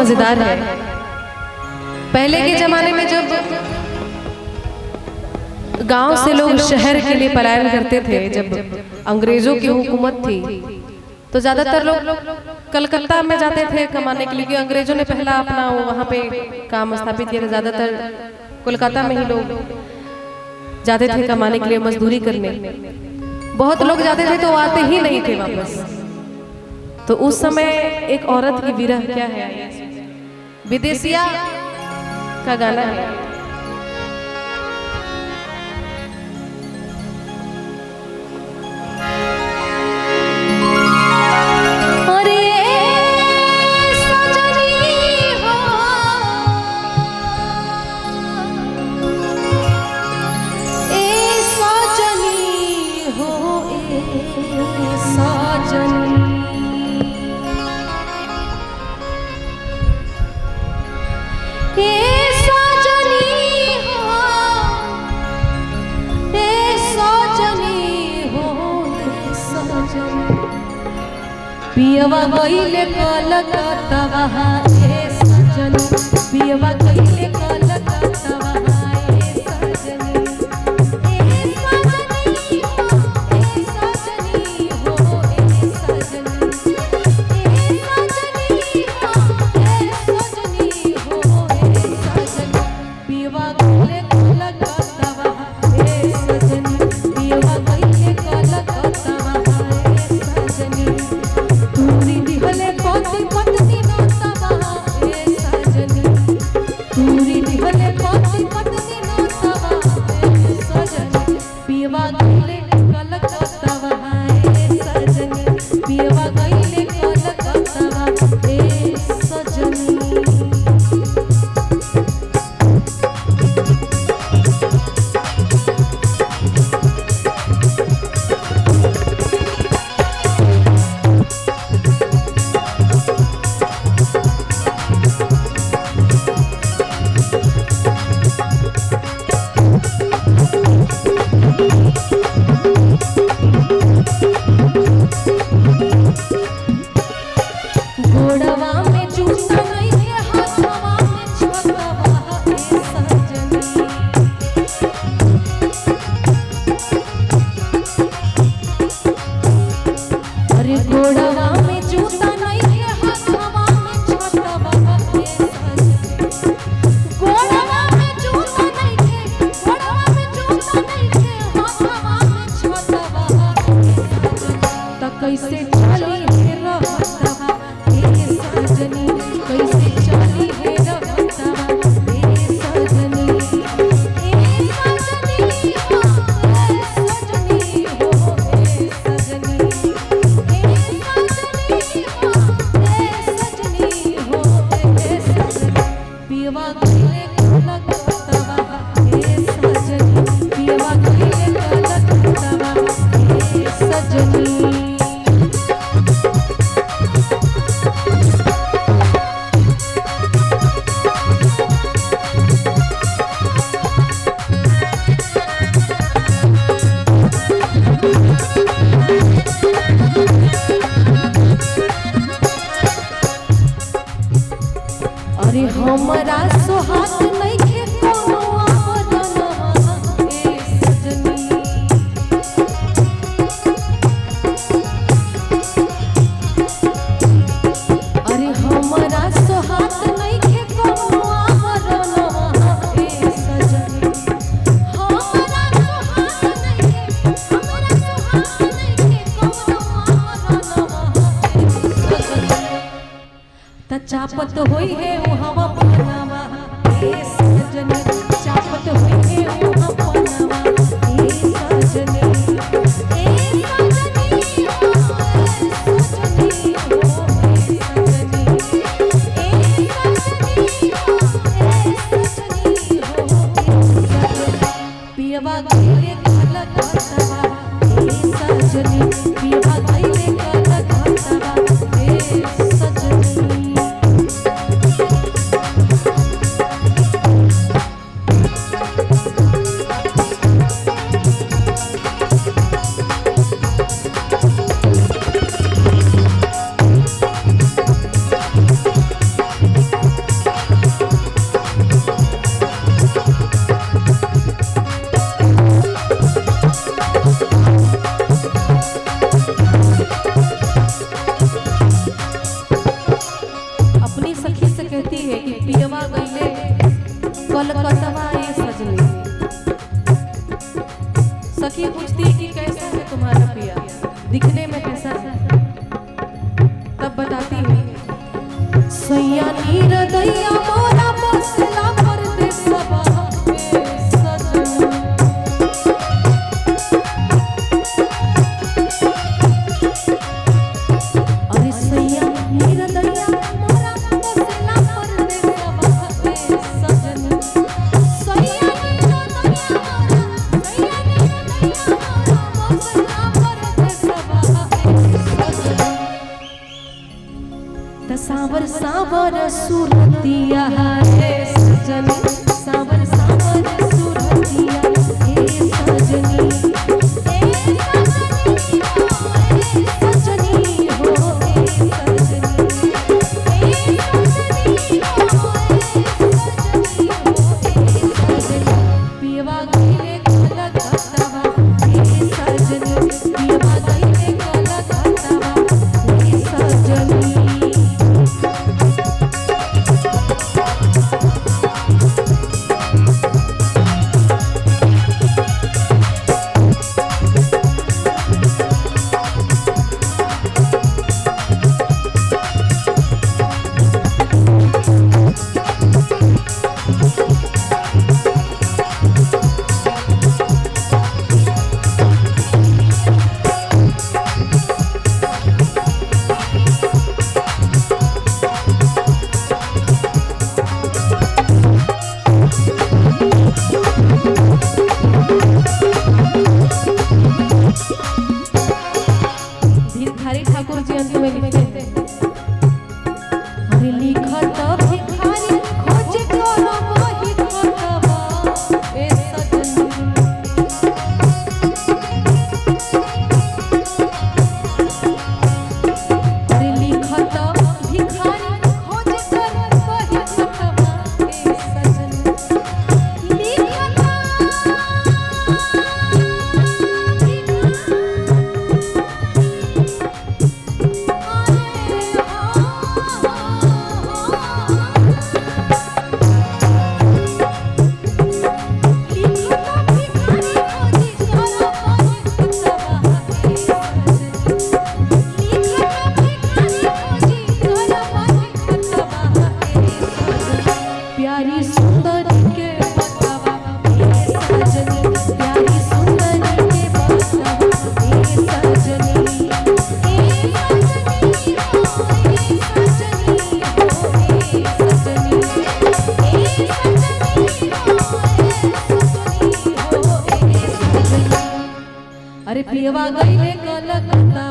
मजेदार है। पहले के जमाने में जब गांव से लोग शहर के लिए पलायन करते थे, जब अंग्रेजों की हुकूमत थी, तो ज्यादातर लोग कलकत्ता में जाते थे कमाने के लिए, क्योंकि अंग्रेजों ने पहला अपना वहाँ पे काम स्थापित किया था। ज्यादातर कोलकाता में ही लोग जाते थे कमाने के लिए, मजदूरी करने। बहुत लोग जाते थे तो आते ही नहीं थे वापस। तो उस समय एक औरत की विरह क्या है, विदेशिया का गाना है। पियवा गइले कलकत्ता ए सजनी, पियवा गइले कलकत्ता ए सजनी, ए सजनी हो ए सजनी हो ए सजनी, ए सजनी हो ए सजनी, पियवा गइले कलकत्ता ए सजनी, पियवा गइले कलकत्ता ए सजनी। तूरी दिहले पति पत्नी नोतवा ए सजनी, तूरी दिहले पति पत्नी नोतवा ए सजनी, पियवा गइले कलकत्ता ए सजनी, पियवा गइले कलकत्ता ए सजनी। गोड़वा में जूता नहीं है, हाथवा में छतवा ए सजनी, अरे गोड़वा में जूता नहीं है, हाथवा में छतवा ए सजनी, गोड़वा में जूता नहीं है, गोड़वा में जूता नहीं है, हाथवा में छतवा ए सजनी। त कैसे चली है रहतवा सजनी, कैसे चली है रहतवा ए सजनी, ए सजनी हो ए सजनी हो ए सजनी, ए सजनी हो ए सजनी, पियवा गइले कलकत्ता ए सजनी, पियवा गइले कलकत्ता ए सजनी। अरे हमरा सोहात नइखे कोनो आवरनवा ए सजनी, अरे हमरा सोहात नइखे कोनो आवरनवा ए सजनी, हमरा सोहात नइखे कोनो आवरनवा ए सजनी। त चापत होई है उहवा पनावा ए सजनी, चापत होई है उहवा पनावा ए सजनी, ए सजनी हो ए सजनी हो ए सजनी, ए सजनी हो ए सजनी हो ए सजनी, पियवा गइले कलकत्ता ए सजनी, पियवा गइले कलकत्ता ए सजनी। पियवा गईले कलकत्ता ये सजनी। सखी पूछती कि कैसा है तुम्हारा पिया, दिखने में कैसा है? तब बताती है सैया नीर दैया मोरा बसला परदेसवा में सजना। अरे सैया नीर दैया मोरा बसला परदेसवा में सजना। सैया नीर दैया मोरा, सैया नीर दैया मोरा बसला परदेसवा में सजना। सावर सावर सुरतिया है सजनी, सावर सावर सुरतिया है सजनी। सजनी हो सजनी, पियवा गईले कलकत्ता हे सजनी, पियवा गईले कलकत्ता हे सजनी। भिखारी ठाकुर जी अंत में लिखते थे, अरे लिखत भिखारी खोज करो वही खतवा ए सजनी। अरे लिखत भिखारी खोज करो वही खतवा ए सजनी। लिखत प्यारी सुंदर के बतावा हे सजनी, प्यारी सुंदर के बतावा हे सजनी। हे सजनी हो हे सजनी हो हे सजनी, हे सजनी हो हे सजनी। अरे पियवा गईले कलकत्ता